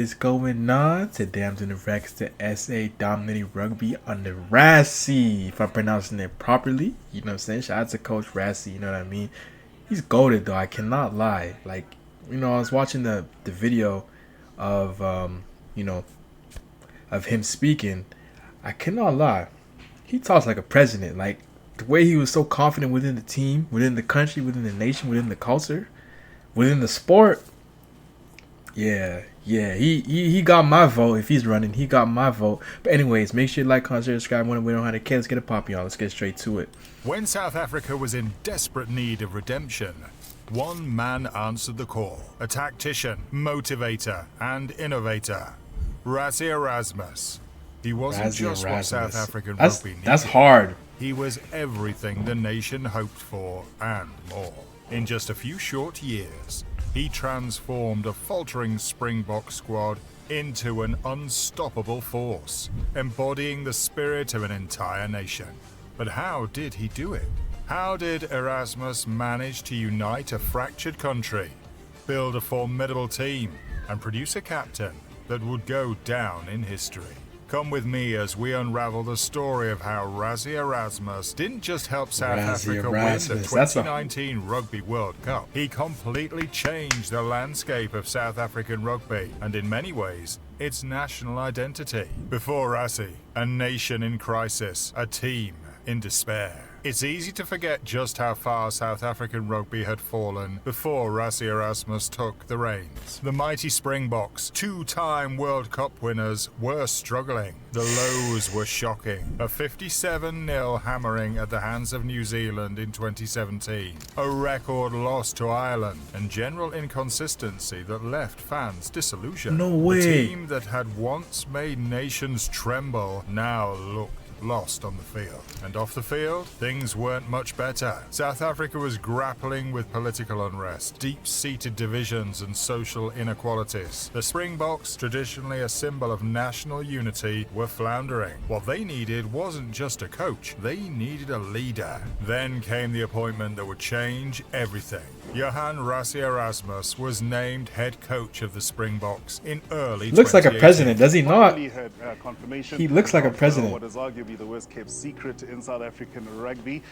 Is going on? Today I'm doing the Rex to SA dominating rugby under Rassie. If I'm pronouncing it properly, you know what I'm saying? Shout out to Coach Rassie, you know what I mean? He's goated though, I cannot lie. Like, I was watching the video of you know, of him speaking. I cannot lie. He talks like a president. Like the way he was so confident within the team, within the country, within the nation, within the culture, within the sport. Yeah. He got my vote. If he's running, he got my vote. But anyways, make sure you like, comment, share, subscribe. When we don't have to care, let's get a poppy on. Let's get straight to it. When South Africa was in desperate need of redemption, one man answered the call. A tactician, motivator, and innovator. Rassie Erasmus. He wasn't just what South African rugby needed. That's hard. He was everything the nation hoped for and more. In just a few short years, he transformed a faltering Springbok squad into an unstoppable force, embodying the spirit of an entire nation. But how did he do it? How did Erasmus manage to unite a fractured country, build a formidable team, and produce a captain that would go down in history? Come with me as we unravel the story of how Rassie Erasmus didn't just help South Africa win the 2019 Rugby World Cup. He completely changed the landscape of South African rugby and in many ways, its national identity. Before Rassie, a nation in crisis, a team in despair. It's easy to forget just how far South African rugby had fallen before Rassie Erasmus took the reins. The mighty Springboks, two-time World Cup winners, were struggling. The lows were shocking. A 57-0 hammering at the hands of New Zealand in 2017. A record loss to Ireland and general inconsistency that left fans disillusioned. No way. The team that had once made nations tremble now looked lost on the field. And off the field, things weren't much better. South Africa was grappling with political unrest, deep-seated divisions and social inequalities. The Springboks, traditionally a symbol of national unity, were floundering. What they needed wasn't just a coach, they needed a leader. Then came the appointment that would change everything. Johan Rassie Erasmus was named head coach of the Springboks in early Looks like a president, does he not? He looks like a president. What is arguably the worst kept secret in South African rugby,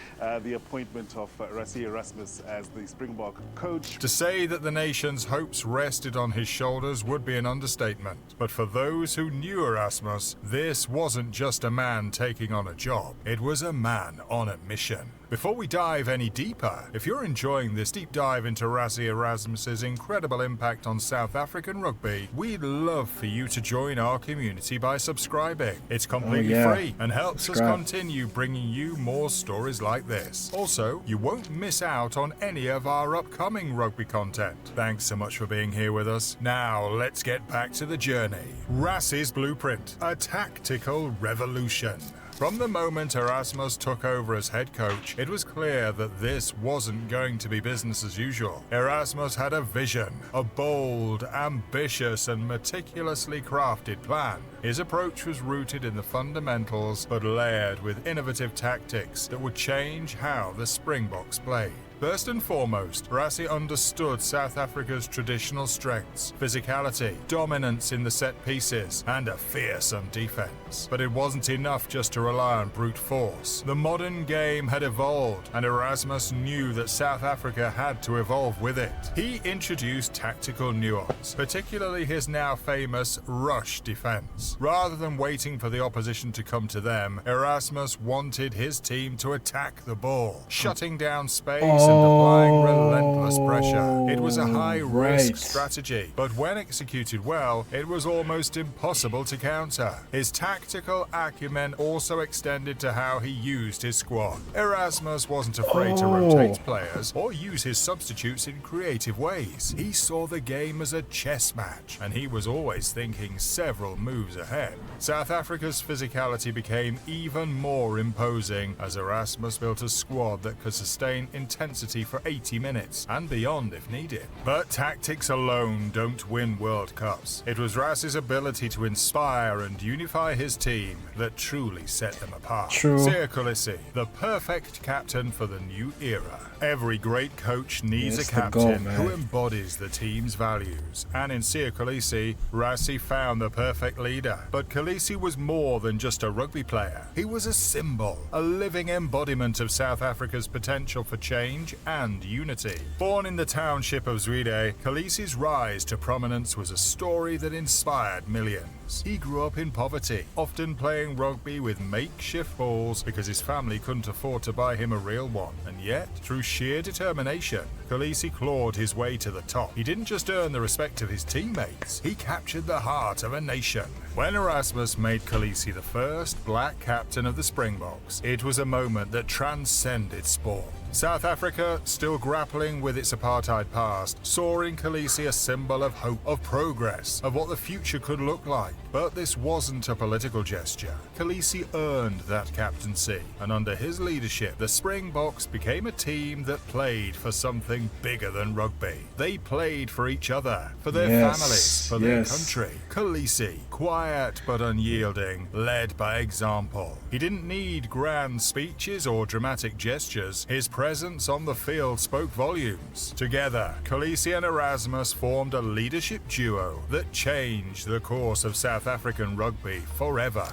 the appointment of Rassie Erasmus as the Springbok coach. To say that the nation's hopes rested on his shoulders would be an understatement. But for those who knew Erasmus, this wasn't just a man taking on a job. It was a man on a mission. Before we dive any deeper, if you're enjoying this deep dive into Rassie Erasmus's incredible impact on South African rugby, we'd love for you to join our community by subscribing. It's completely free and helps us continue bringing you more stories like this. Also, you won't miss out on any of our upcoming rugby content. Thanks so much for being here with us. Now, let's get back to the journey. Rassie's blueprint, a tactical revolution. From the moment Erasmus took over as head coach, it was clear that this wasn't going to be business as usual. Erasmus had a vision, a bold, ambitious, and meticulously crafted plan. His approach was rooted in the fundamentals, but layered with innovative tactics that would change how the Springboks played. First and foremost, Rassie understood South Africa's traditional strengths, physicality, dominance in the set pieces, and a fearsome defense. But it wasn't enough just to rely on brute force. The modern game had evolved, and Erasmus knew that South Africa had to evolve with it. He introduced tactical nuance, particularly his now famous rush defense. Rather than waiting for the opposition to come to them, Erasmus wanted his team to attack the ball, shutting down space and applying relentless pressure. It was a high-risk strategy, but when executed well, it was almost impossible to counter. His tactical acumen also extended to how he used his squad. Erasmus wasn't afraid to rotate players or use his substitutes in creative ways. He saw the game as a chess match, and he was always thinking several moves ahead. South Africa's physicality became even more imposing as Erasmus built a squad that could sustain intense intensity for 80 minutes and beyond if needed. But tactics alone don't win World Cups. It was Rassie's ability to inspire and unify his team that truly set them apart. True. Kolisi, the perfect captain for the new era. Every great coach needs It's a the captain goal, who man. embodies the team's values. And in Kolisi, Rassie found the perfect leader. But Kolisi was more than just a rugby player. He was a symbol, a living embodiment of South Africa's potential for change and unity. Born in the township of Zwide, Kolisi's rise to prominence was a story that inspired millions. He grew up in poverty, often playing rugby with makeshift balls because his family couldn't afford to buy him a real one. And yet, through sheer determination, Kolisi clawed his way to the top. He didn't just earn the respect of his teammates, he captured the heart of a nation. When Erasmus made Kolisi the first black captain of the Springboks, it was a moment that transcended sport. South Africa, still grappling with its apartheid past, saw in Kolisi a symbol of hope, of progress, of what the future could look like. But this wasn't a political gesture. Kolisi earned that captaincy, and under his leadership, the Springboks became a team that played for something bigger than rugby. They played for each other, for their families, for their country. Kolisi, quiet but unyielding, led by example. He didn't need grand speeches or dramatic gestures. His presence on the field spoke volumes. Together, Kolisi and Erasmus formed a leadership duo that changed the course of South African rugby forever.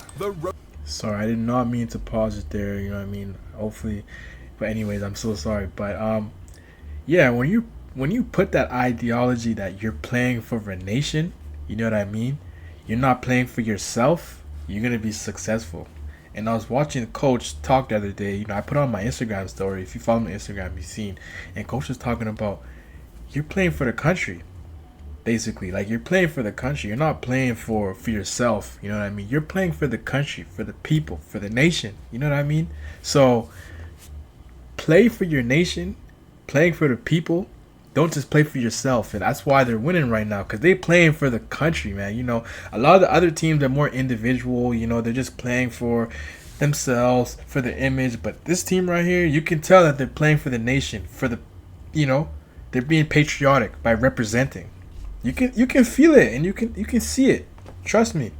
Sorry, I did not mean to pause it there, you know what I mean? Hopefully, but anyways, I'm so sorry. But yeah, when you put that ideology that you're playing for a nation, you know what I mean? You're not playing for yourself, you're going to be successful. And I was watching Coach talk the other day. You know, I put on my Instagram story. If you follow my Instagram, you've seen. And Coach was talking about you're playing for the country. Basically, like you're playing for the country. You're not playing for yourself. You know what I mean? You're playing for the country, for the people, for the nation. You know what I mean? So play for your nation, playing for the people. Don't just play for yourself. And that's why they're winning right now, because they're playing for the country, man. You know, a lot of the other teams are more individual. You know, they're just playing for themselves, for the image. But this team right here, you can tell that they're playing for the nation, for the, you know, they're being patriotic by representing. You can feel it and you can see it. Trust me.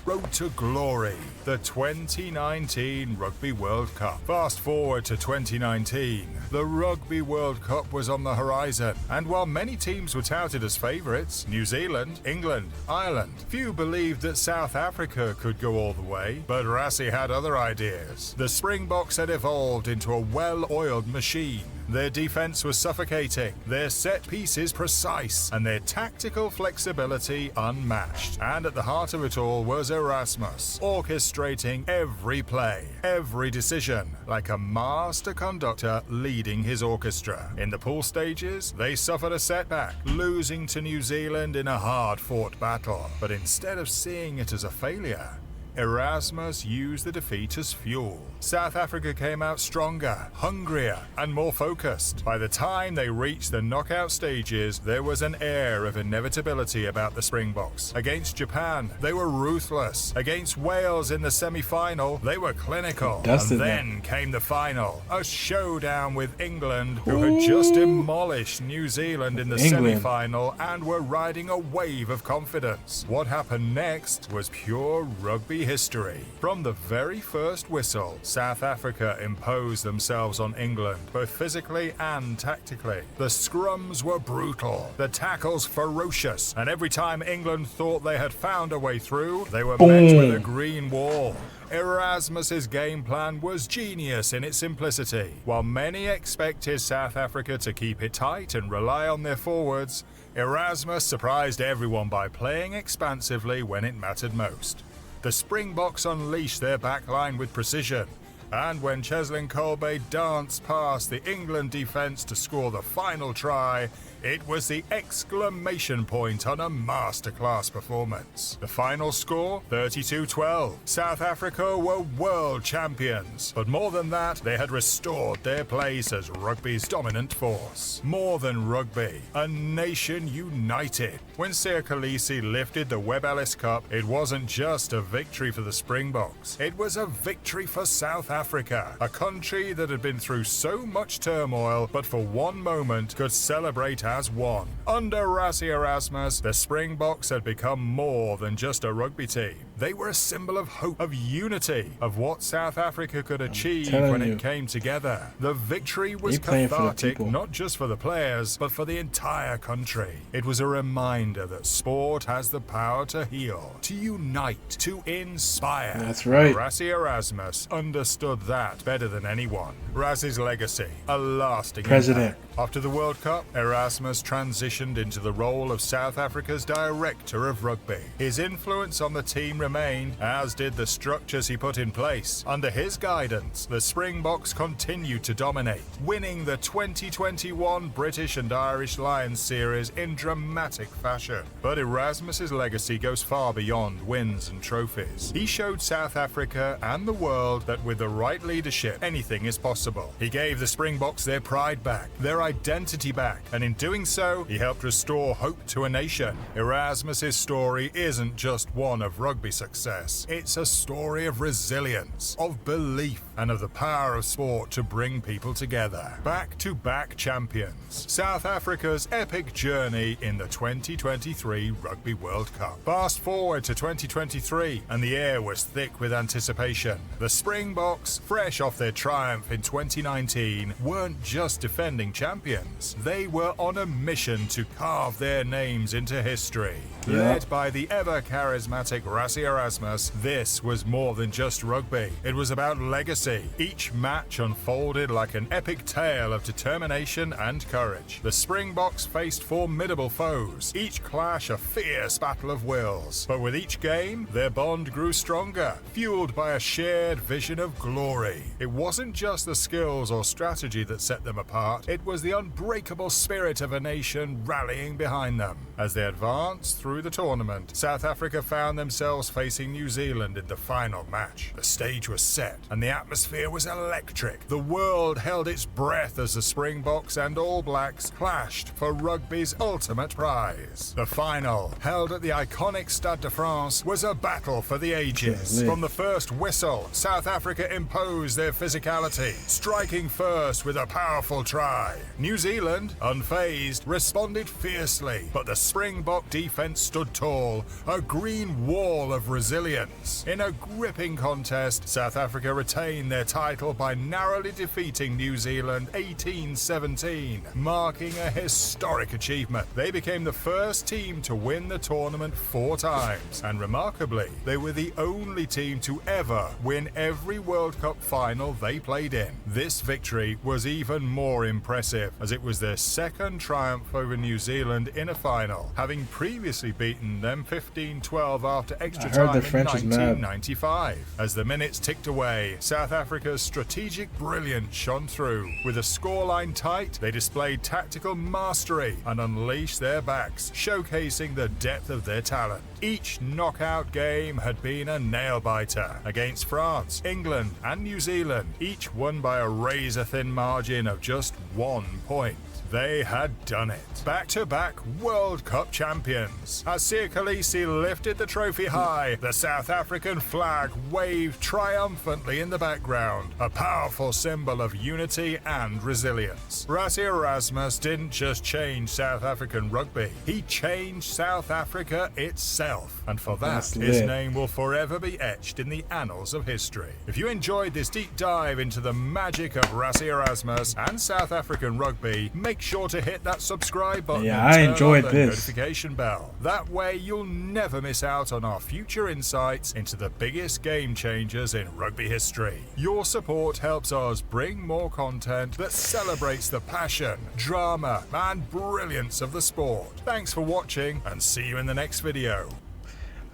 Road to glory, the 2019 Rugby World Cup. Fast forward to 2019, the Rugby World Cup was on the horizon, and while many teams were touted as favourites, New Zealand, England, Ireland, few believed that South Africa could go all the way, but Rassie had other ideas. The Springboks had evolved into a well-oiled machine. Their defense was suffocating, their set pieces precise, and their tactical flexibility unmatched. And at the heart of it all was Erasmus, orchestrating every play, every decision, like a master conductor leading his orchestra. In the pool stages, they suffered a setback, losing to New Zealand in a hard-fought battle. But instead of seeing it as a failure, Erasmus used the defeat as fuel. South Africa came out stronger, hungrier, and more focused. By the time they reached the knockout stages, there was an air of inevitability about the Springboks. Against Japan, they were ruthless. Against Wales in the semi-final, they were clinical. And then came the final, a showdown with England, who had just demolished New Zealand in the semi-final and were riding a wave of confidence. What happened next was pure rugby history. From the very first whistle, South Africa imposed themselves on England, both physically and tactically. The scrums were brutal, the tackles ferocious, and every time England thought they had found a way through, they were met with a green wall. Erasmus's game plan was genius in its simplicity. While many expected South Africa to keep it tight and rely on their forwards, Erasmus surprised everyone by playing expansively when it mattered most. The Springboks unleashed their backline with precision, and when Cheslin Kolbe danced past the England defence to score the final try, it was the exclamation point on a masterclass performance. The final score, 32-12. South Africa were world champions, but more than that, they had restored their place as rugby's dominant force. More than rugby, a nation united. When Kolisi lifted the Webb Ellis Cup, it wasn't just a victory for the Springboks, it was a victory for South Africa, a country that had been through so much turmoil, but for one moment could celebrate as one. Under Rassie Erasmus, the Springboks had become more than just a rugby team. They were a symbol of hope, of unity, of what South Africa could achieve when it came together. The victory was cathartic, not just for the players, but for the entire country. It was a reminder that sport has the power to heal, to unite, to inspire. That's right. Rassie Erasmus understood that better than anyone. Rassie's legacy, a lasting President. impact. After the World Cup, Erasmus transitioned into the role of South Africa's director of rugby. His influence on the team remained, as did the structures he put in place. Under his guidance, the Springboks continued to dominate, winning the 2021 British and Irish Lions series in dramatic fashion. But Erasmus's legacy goes far beyond wins and trophies. He showed South Africa and the world that with the right leadership, anything is possible. He gave the Springboks their pride back, their identity back, and in doing so, he helped restore hope to a nation. Erasmus's story isn't just one of rugby success. It's a story of resilience, of belief, and of the power of sport to bring people together. Back-to-back champions. South Africa's epic journey in the 2023 Rugby World Cup. Fast forward to 2023, and the air was thick with anticipation. The Springboks, fresh off their triumph in 2019, weren't just defending champions. They were on a mission to carve their names into history. Led by the ever-charismatic Rassie Erasmus, this was more than just rugby. It was about legacy. Each match unfolded like an epic tale of determination and courage. The Springboks faced formidable foes, each clash a fierce battle of wills. But with each game, their bond grew stronger, fueled by a shared vision of glory. It wasn't just the skills or strategy that set them apart, it was the unbreakable spirit of a nation rallying behind them. As they advanced through the tournament, South Africa found themselves facing New Zealand in the final match. The stage was set, and the atmosphere was electric. The world held its breath as the Springboks and All Blacks clashed for rugby's ultimate prize. The final, held at the iconic Stade de France, was a battle for the ages. From the first whistle, South Africa imposed their physicality, striking first with a powerful try. New Zealand, unfazed, responded fiercely, but the Springbok defense stood tall, a green wall of resilience. In a gripping contest, South Africa retained their title by narrowly defeating New Zealand 18-17, marking a historic achievement. They became the first team to win the tournament 4 times, and remarkably, they were the only team to ever win every World Cup final they played in. This victory was even more impressive, as it was their second triumph over New Zealand in a final, having previously beaten them 15-12 after extra time in 1995. As the minutes ticked away, South Africa's strategic brilliance shone through. With a scoreline tight, they displayed tactical mastery and unleashed their backs, showcasing the depth of their talent. Each knockout game had been a nail-biter against France, England, and New Zealand, each won by a razor-thin margin of just 1 point. They had done it. Back-to-back World Cup champions. As Kolisi lifted the trophy high, the South African flag waved triumphantly in the background, a powerful symbol of unity and resilience. Rassie Erasmus didn't just change South African rugby, he changed South Africa itself. And for that, his name will forever be etched in the annals of history. If you enjoyed this deep dive into the magic of Rassie Erasmus and South African rugby, make sure to hit that subscribe button and turn on the notification bell. That way you'll never miss out on our future insights into the biggest game changers in rugby history. Your support helps us bring more content that celebrates the passion, drama, and brilliance of the sport. Thanks for watching, and see you in the next video.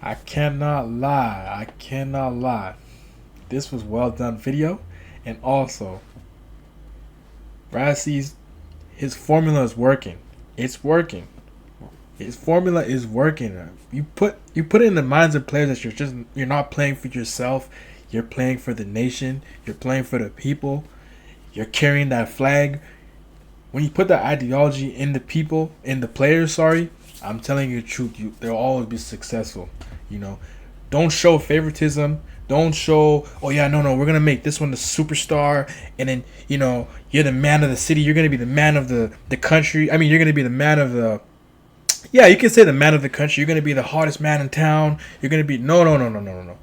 I cannot lie. This was well done video, and also Rassie's his formula is working. It's working. His formula is working. You put it in the minds of players that you're not playing for yourself. You're playing for the nation. You're playing for the people. You're carrying that flag. When you put that ideology in the people, in the players, I'm telling you the truth. They'll always be successful. Don't show favoritism. Don't show, oh yeah, no, we're gonna make this one the superstar, and then you're the man of the city. You're gonna be the man of the country. I mean, you're gonna be the man of the. Yeah, you can say the man of the country. You're gonna be the hottest man in town. You're gonna be no.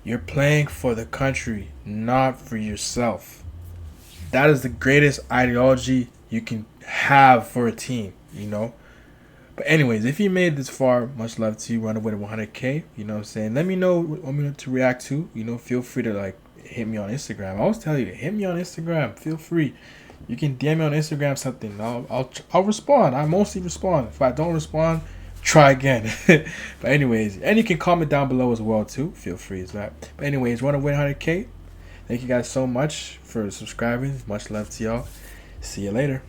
You're playing for the country, not for yourself. That is the greatest ideology you can have for a team. But anyways, if you made this far, much love to you. Run away to 100K. You know what I'm saying? Let me know what you want me to react to. Feel free to hit me on Instagram. I always tell you to hit me on Instagram. Feel free. You can DM me on Instagram something. I'll respond. I mostly respond. If I don't respond, try again. But anyways, and you can comment down below as well too. Feel free as that. But anyways, run away 100K. Thank you guys so much for subscribing. Much love to y'all. See you later.